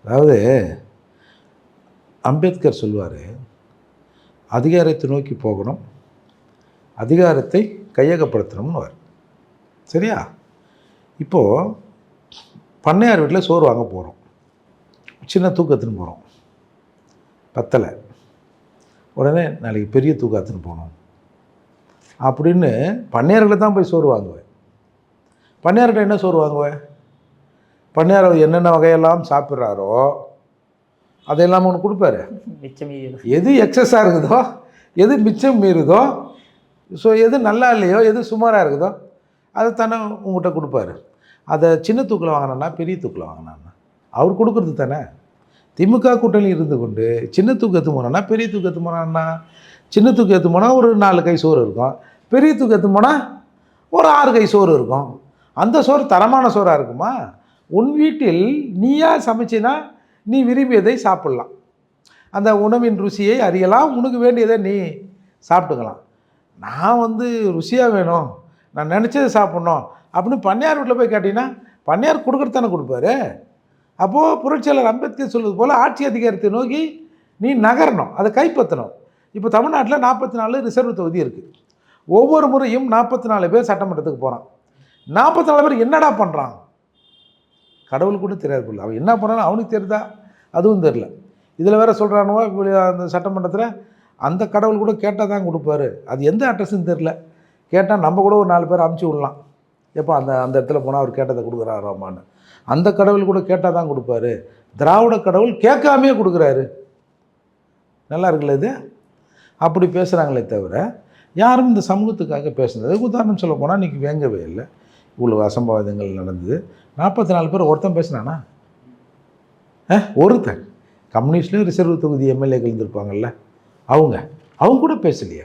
அதாவது அம்பேத்கர் சொல்லுவார், அதிகாரத்தை நோக்கி போகணும், அதிகாரத்தை கையகப்படுத்தணும்னு. சரியா? இப்போது பண்ணையார் வீட்டில் சோறு வாங்க போகிறோம், சின்ன தூக்கத்துன்னு போகிறோம், பத்தலை, உடனே நாளைக்கு பெரிய தூக்கத்துன்னு போகணும் அப்படின்னு பண்ணையார்கிட்ட தான் போய் சோறு வாங்குவேன். பண்ணையார்கிட்ட என்ன சோறு வாங்குவேன்? பண்ணையார் என்னென்ன வகையெல்லாம் சாப்பிட்றாரோ அதையெல்லாம் ஒன்று கொடுப்பாரு. எது எக்ஸஸாக இருக்குதோ, எது மிச்சம் மீறுதோ, ஸோ எது நல்லா இல்லையோ, எது சுமாராக இருக்குதோ அதை தானே உங்கள்கிட்ட கொடுப்பாரு. அதை சின்ன தூக்கில் வாங்கினா பெரிய தூக்கில் வாங்கினான்னா அவர் கொடுக்குறது தானே. திமுக கூட்டணி இருந்து கொண்டு சின்ன தூக்கு எடுத்து போனோன்னா பெரிய தூக்கு எடுத்து போனான்னா, சின்ன தூக்கு எடுத்து போனால் ஒரு 4 கை சோறு இருக்கும், பெரிய தூக்கு எடுத்து போனால் ஒரு 6 கை சோறு இருக்கும். அந்த சோறு தரமான சோறாக இருக்குமா? உன் வீட்டில் நீயா சமைச்சினா நீ விரும்பியதை சாப்பிட்லாம், அந்த உணவின் ருசியை அறியலாம், உனக்கு வேண்டியதை நீ சாப்பிட்டுக்கலாம். நான் ருசியாக வேணும், நான் நினச்சதை சாப்பிட்ணும் அப்படின்னு பண்ணையார் வீட்டில் போய் கேட்டிங்கன்னா பண்ணையார் கொடுக்குறதானே கொடுப்பாரு. அப்போது புரட்சியாளர் அம்பேத்கர் சொல்வது போல் ஆட்சி அதிகாரத்தை நோக்கி நீ நகரணும், அதை கைப்பற்றணும். இப்போ தமிழ்நாட்டில் 44 ரிசர்வ் தொகுதி இருக்குது. ஒவ்வொரு முறையும் 44 பேர் சட்டமன்றத்துக்கு போகிறான். 44 பேர் என்னடா பண்ணுறான் கடவுள் கூட தெரியாது போல. அவன் என்ன பண்ணாலும் அவனுக்கு தெரியுதா? அதுவும் தெரில. இதில் வேறு சொல்கிறானுவோ அந்த சட்டமன்றத்தில் அந்த கடவுள் கூட கேட்டால் தான் கொடுப்பாரு, அது எந்த அட்ரஸ்ன்னு தெரில. கேட்டால் நம்ம கூட ஒரு 4 பேர் அமுச்சு விடலாம், எப்போ அந்த இடத்துல போனால் அவர் கேட்டதை கொடுக்குறாராமான்னு. அந்த கடவுள் கூட கேட்டால் தான் கொடுப்பாரு, திராவிட கடவுள் கேட்காமே கொடுக்குறாரு. நல்லா இருக்குல்ல இது? அப்படி பேசுகிறாங்களே தவிர யாரும் இந்த சமூகத்துக்காக பேசுனது. உதாரணம் சொல்ல போனால் இன்றைக்கி வேங்கவே இல்லை, இவ்வளோ அசம்பாவிதங்கள் நடந்தது. 44 பேர் ஒருத்தன் பேசுனானா? ஒருத்தன் கம்யூனிஸ்ட்லேயும் ரிசர்வ் தொகுதி எம்எல்ஏக்கள் இருந்திருப்பாங்கல்ல, அவங்க கூட பேசலையே.